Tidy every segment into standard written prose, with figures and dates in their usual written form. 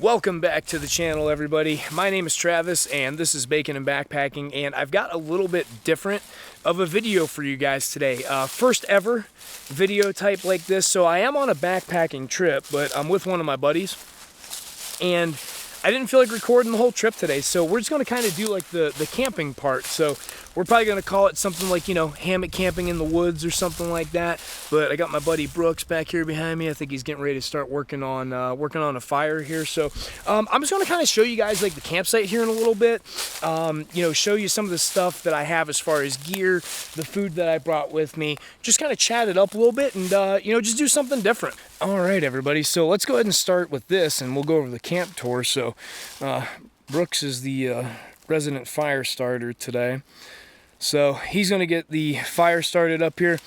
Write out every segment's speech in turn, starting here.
Welcome back to the channel, everybody. My name is Travis and this is Baking and Backpacking, and I've got a little bit different of a video for you guys today. First ever video type like this. So I am on a backpacking trip, but I'm with one of my buddies and I didn't feel like recording the whole trip today, so we're just going to kind of do like the camping part. So we're probably going to call it something like, you know, hammock camping in the woods or something like that. But I got my buddy Brooks back here behind me. I think he's getting ready to start working on a fire here. So I'm just going to kind of show you guys like the campsite here in a little bit. You know, show you some of the stuff that I have as far as gear, the food that I brought with me. Just kind of chat it up a little bit and you know, just do something different. All right, everybody. So let's go ahead and start with this, and we'll go over the camp tour. So Brooks is the resident fire starter today. So he's going to get the fire started up here.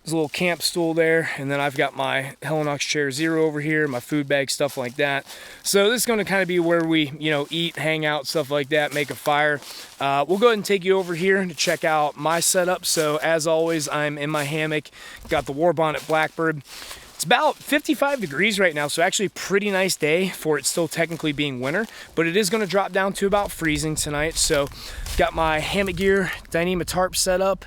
There's a little camp stool there, and then I've got my Hammock chair 0 over here, my food bag, stuff like that. So this is going to kind of be where we, you know, eat, hang out, stuff like that, make a fire. We'll go ahead and take you over here to check out my setup. So as always, I'm in my hammock, got the War Bonnet Blackbird. It's about 55 degrees right now, so actually pretty nice day for it still technically being winter, but it is going to drop down to about freezing tonight. So got my hammock gear, Dyneema tarp set up,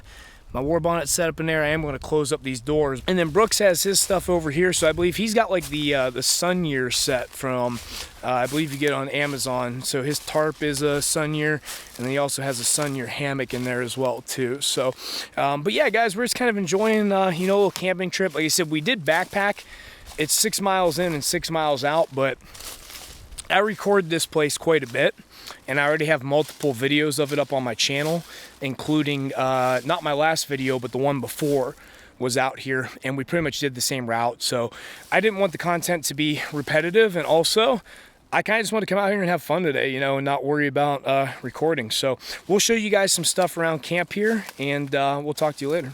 my War Bonnet set up in there. I am going to close up these doors. And then Brooks has his stuff over here, so I believe he's got like the Sun Year set from, I believe you get on Amazon. So his tarp is a Sun Year, and then he also has a Sun Year hammock in there as well too. So, but yeah, guys, we're just kind of enjoying, you know, a little camping trip. Like I said, we did backpack. It's 6 miles in and 6 miles out, but I record this place quite a bit, and I already have multiple videos of it up on my channel, including not my last video, but the one before was out here, and we pretty much did the same route. So I didn't want the content to be repetitive, and also I kind of just want to come out here and have fun today, you know, and not worry about recording. So we'll show you guys some stuff around camp here, and we'll talk to you later.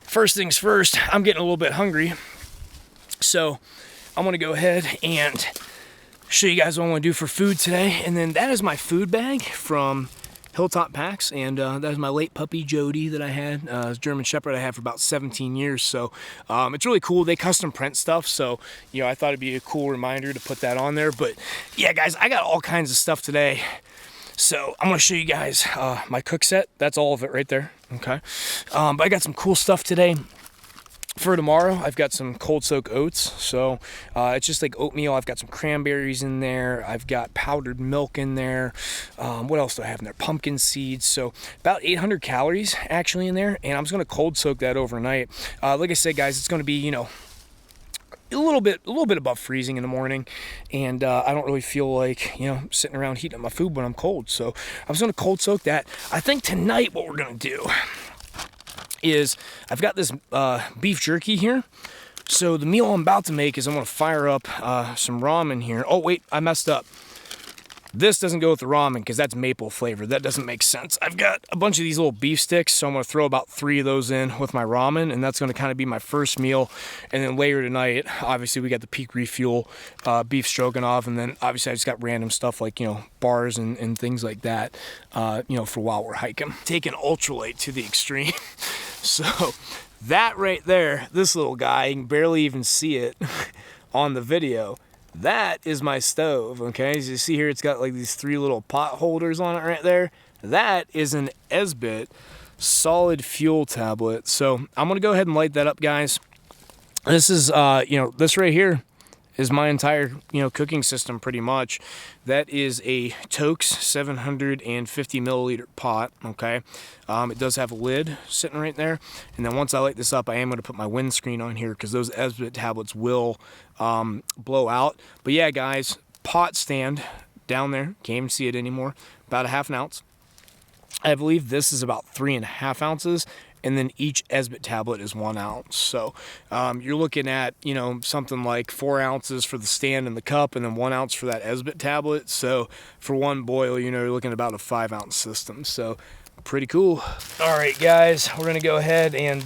First things first, I'm getting a little bit hungry, so I'm gonna go ahead and show you guys what I want to do for food today. And then that is my food bag from Hilltop Packs, and that is my late puppy Jody that I had, German Shepherd I had for about 17 years. So it's really cool. They custom print stuff, so you know, I thought it'd be a cool reminder to put that on there. But yeah, guys, I got all kinds of stuff today. So I'm gonna show you guys my cook set. That's all of it right there, okay? But I got some cool stuff today. For tomorrow, I've got some cold soak oats. So it's just like oatmeal. I've got some cranberries in there. I've got powdered milk in there. What else do I have in there? Pumpkin seeds. So about 800 calories actually in there. And I'm just gonna cold soak that overnight. Like I said, guys, it's gonna be, you know, a little bit above freezing in the morning, and I don't really feel like, you know, sitting around heating up my food when I'm cold. So I'm just gonna cold soak that. I think tonight what we're gonna do is I've got this beef jerky here. So the meal I'm about to make is I'm gonna fire up some ramen here. Oh wait, I messed up. This doesn't go with the ramen because that's maple flavor. That doesn't make sense. I've got a bunch of these little beef sticks, so I'm going to throw about 3 of those in with my ramen, and that's going to kind of be my first meal. And then later tonight, obviously, we got the Peak Refuel beef stroganoff, and then obviously I just got random stuff like, you know, bars and things like that, you know, for while we're hiking. Taking ultralight to the extreme. So that right there, this little guy, you can barely even see it on the video. That is my stove, okay? As you see here, it's got like these 3 little pot holders on it right there. That is an Esbit solid fuel tablet. So I'm gonna go ahead and light that up, guys. This is, you know, this right here is my entire, you know, cooking system pretty much. That is a Toaks 750 milliliter pot, okay? It does have a lid sitting right there. And then once I light this up, I am gonna put my windscreen on here because those Esbit tablets will blow out. But yeah, guys, pot stand down there, can't even see it anymore, about 1/2 ounce. I believe this is about 3.5 ounces. And then each Esbit tablet is 1 ounce. So you're looking at, you know, something like 4 ounces for the stand and the cup, and then 1 ounce for that Esbit tablet. So for one boil, you know, you're looking at about a 5 ounce system. So pretty cool. All right, guys, we're gonna go ahead and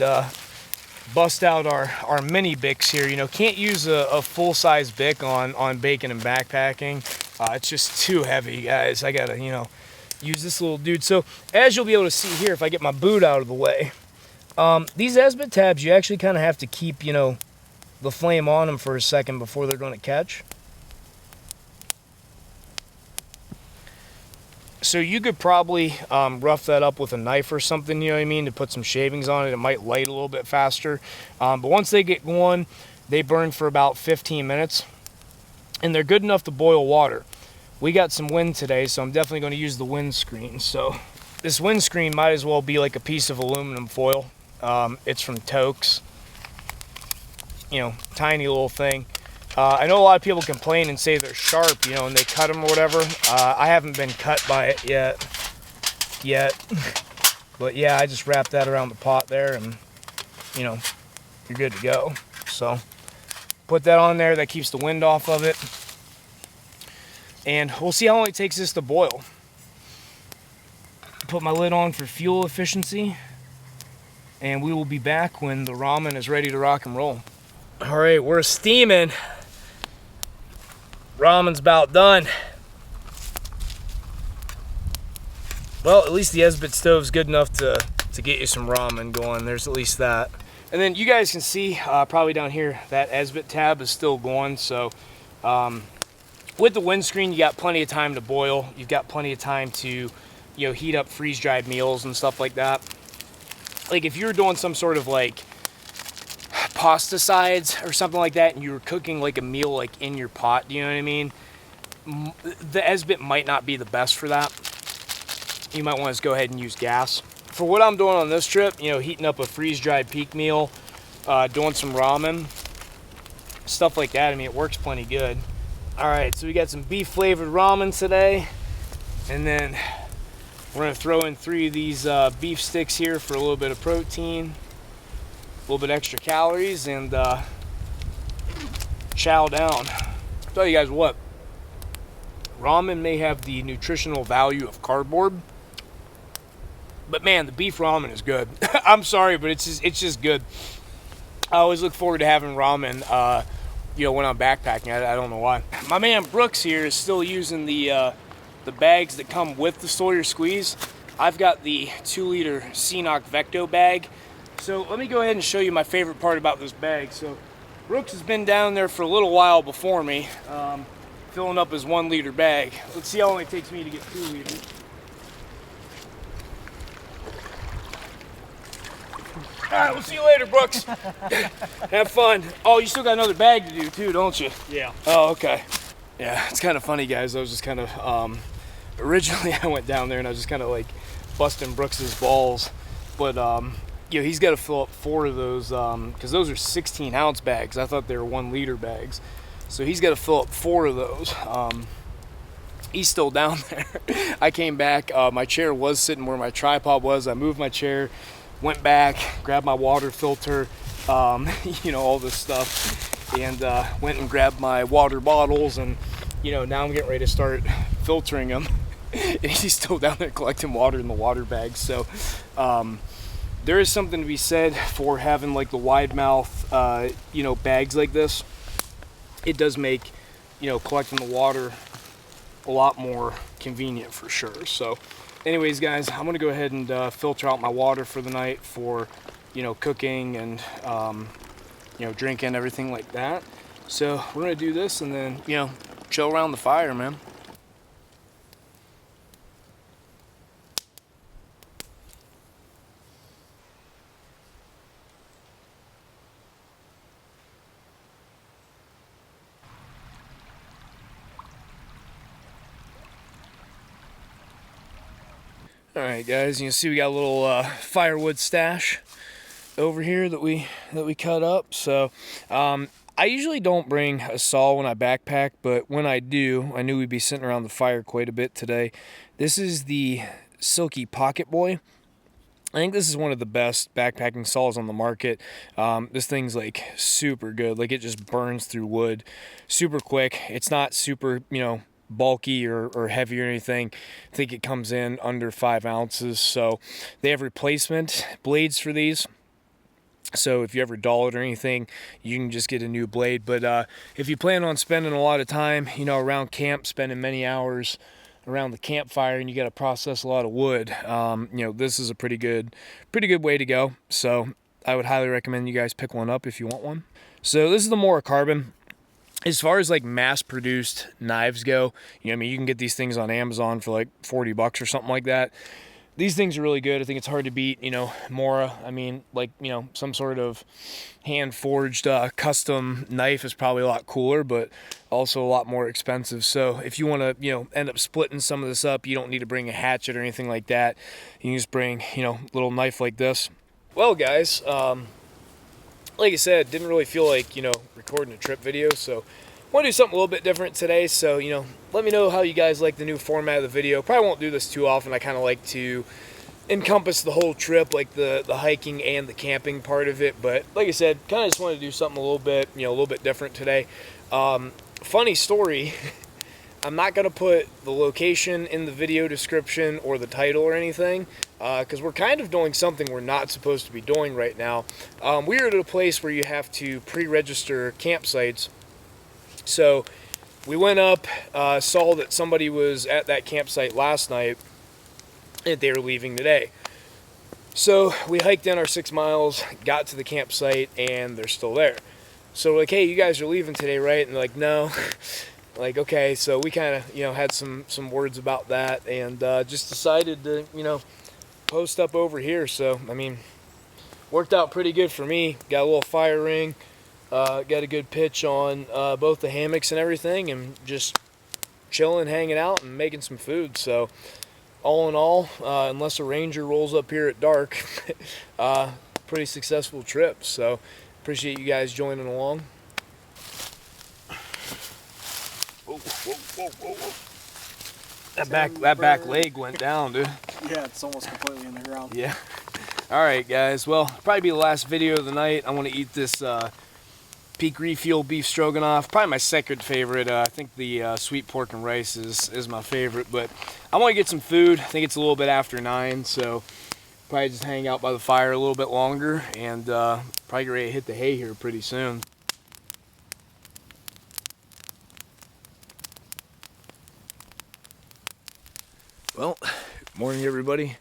bust out our mini Bics here. You know, can't use a full-size Bic on baking and backpacking. It's just too heavy, guys. I gotta, you know, use this little dude. So as you'll be able to see here, if I get my boot out of the way, These Esbit tabs, you actually kind of have to keep, you know, the flame on them for a second before they're going to catch. So you could probably rough that up with a knife or something, you know what I mean, to put some shavings on it. It might light a little bit faster. But once they get going, they burn for about 15 minutes. And they're good enough to boil water. We got some wind today, so I'm definitely going to use the windscreen. So this windscreen might as well be like a piece of aluminum foil. It's from Tokes. You know, tiny little thing. I know a lot of people complain and say they're sharp, you know, and they cut them or whatever. I haven't been cut by it yet. But yeah, I just wrapped that around the pot there and, you know, you're good to go. So put that on there. That keeps the wind off of it. And we'll see how long it takes this to boil. Put my lid on for fuel efficiency. And we will be back when the ramen is ready to rock and roll. All right, we're steaming. Ramen's about done. Well, at least the Esbit stove's good enough to get you some ramen going. There's at least that. And then you guys can see probably down here that Esbit tab is still going. So with the windscreen, you got plenty of time to boil. You've got plenty of time to, you know, heat up freeze-dried meals and stuff like that. Like if you're doing some sort of like pasta sides or something like that and you were cooking like a meal like in your pot, you know what I mean, the Esbit might not be the best for that. You might want to just go ahead and use gas. For what I'm doing on this trip, you know, heating up a freeze-dried peak meal, doing some ramen, stuff like that, I mean, it works plenty good. All right, so we got some beef flavored ramen today, and then we're gonna throw in 3 of these beef sticks here for a little bit of protein, a little bit extra calories, and chow down. I'll tell you guys what, ramen may have the nutritional value of cardboard, but man, the beef ramen is good. I'm sorry, but it's just good. I always look forward to having ramen, you know, when I'm backpacking. I don't know why. My man Brooks here is still using the bags that come with the Sawyer Squeeze. I've got the 2-liter Ceenoc Vecto bag. So let me go ahead and show you my favorite part about this bag. So Brooks has been down there for a little while before me, filling up his 1-liter bag. Let's see how long it takes me to get 2 liters. All right, we'll see you later, Brooks. Have fun. Oh, you still got another bag to do too, don't you? Yeah. Oh, okay. Yeah, it's kind of funny, guys. I was just kind of, originally I went down there and I was just kind of like busting Brooks's balls. But, you know, he's got to fill up 4 of those, because those are 16-ounce bags. I thought they were 1-liter bags. So he's got to fill up 4 of those. He's still down there. I came back. My chair was sitting where my tripod was. I moved my chair, went back, grabbed my water filter, you know, all this stuff, and went and grabbed my water bottles, and, you know, now I'm getting ready to start filtering them. And he's still down there collecting water in the water bags. So there is something to be said for having like the wide mouth, you know, bags like this. It does make, you know, collecting the water a lot more convenient for sure. So anyways, guys, I'm gonna go ahead and filter out my water for the night for, you know, cooking and you know, drinking, everything like that. So we're gonna do this and then, you know, chill around the fire, man. All right, guys, you can see we got a little firewood stash over here that we cut up. So I usually don't bring a saw when I backpack, but when I do, I knew we'd be sitting around the fire quite a bit today. This is the Silky Pocket Boy. I think this is one of the best backpacking saws on the market. This thing's like super good. Like, it just burns through wood super quick. It's not super, you know, bulky or heavy or anything. I think it comes in under 5 ounces. So they have replacement blades for these. So if you ever dull it or anything, you can just get a new blade. But if you plan on spending a lot of time, you know, around camp, spending many hours around the campfire and you got to process a lot of wood, you know, this is a pretty good way to go. So I would highly recommend you guys pick one up if you want one. So this is the Mora Carbon. As far as like mass-produced knives go, you know, I mean, you can get these things on Amazon for like 40 bucks or something like that. These things are really good. I think it's hard to beat, you know, Mora. I mean, like, you know, some sort of hand-forged custom knife is probably a lot cooler, but also a lot more expensive. So if you want to, you know, end up splitting some of this up, you don't need to bring a hatchet or anything like that. You can just bring, you know, a little knife like this. Well, guys, like I said, didn't really feel like, you know, recording a trip video, so I want to do something a little bit different today. So, you know, let me know how you guys like the new format of the video. Probably won't do this too often. I kind of like to encompass the whole trip, like the hiking and the camping part of it. But like I said, kind of just wanted to do something a little bit, you know, a little bit different today. Funny story, I'm not going to put the location in the video description or the title or anything, because we're kind of doing something we're not supposed to be doing right now. We're at a place where you have to pre-register campsites. So we went up, saw that somebody was at that campsite last night, and they were leaving today. So we hiked in our 6 miles, got to the campsite, and they're still there. So we're like, hey, you guys are leaving today, right? And they're like, no. Like, okay, so we kind of, you know, had some words about that, and just decided to, you know, post up over here. So, I mean, worked out pretty good for me. Got a little fire ring, got a good pitch on both the hammocks and everything, and just chilling, hanging out, and making some food. So, all in all, unless a ranger rolls up here at dark, pretty successful trip. So, appreciate you guys joining along. Whoa, whoa, whoa, whoa. That back leg went down, dude. Yeah, it's almost completely in the ground. Yeah. All right, guys. Well, probably be the last video of the night. I want to eat this Peak Refuel beef stroganoff. Probably my second favorite. I think the sweet pork and rice is my favorite. But I want to get some food. I think it's a little bit after 9, so probably just hang out by the fire a little bit longer, and probably get ready to hit the hay here pretty soon. Well, morning everybody.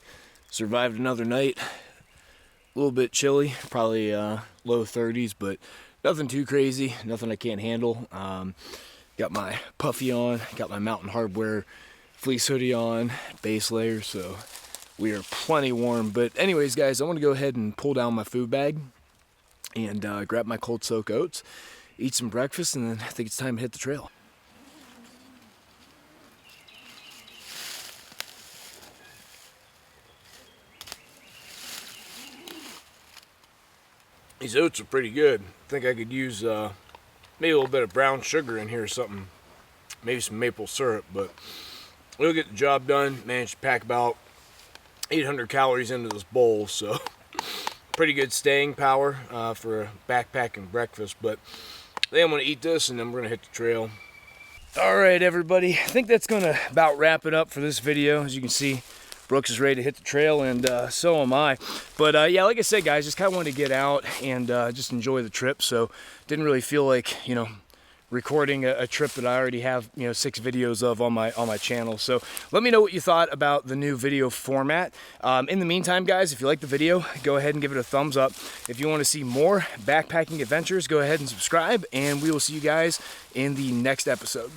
Survived another night. A little bit chilly, probably low 30s, but nothing too crazy, nothing I can't handle. Got my puffy on, got my Mountain Hardware fleece hoodie on, base layer, so we are plenty warm. But anyways, guys, I want to go ahead and pull down my food bag and grab my cold soak oats, eat some breakfast, and then I think it's time to hit the trail. These oats are pretty good. I think I could use maybe a little bit of brown sugar in here or something. Maybe some maple syrup, but we'll get the job done. Managed to pack about 800 calories into this bowl, so pretty good staying power for a backpacking breakfast. But then I'm going to eat this, and then we're going to hit the trail. All right, everybody. I think that's going to about wrap it up for this video. As you can see, Brooks is ready to hit the trail, and so am I. But yeah, like I said, guys, just kind of wanted to get out and just enjoy the trip. So didn't really feel like, you know, recording a trip that I already have, you know, 6 videos of on my channel. So let me know what you thought about the new video format. In the meantime, guys, if you like the video, go ahead and give it a thumbs up. If you want to see more backpacking adventures, go ahead and subscribe, and we will see you guys in the next episode.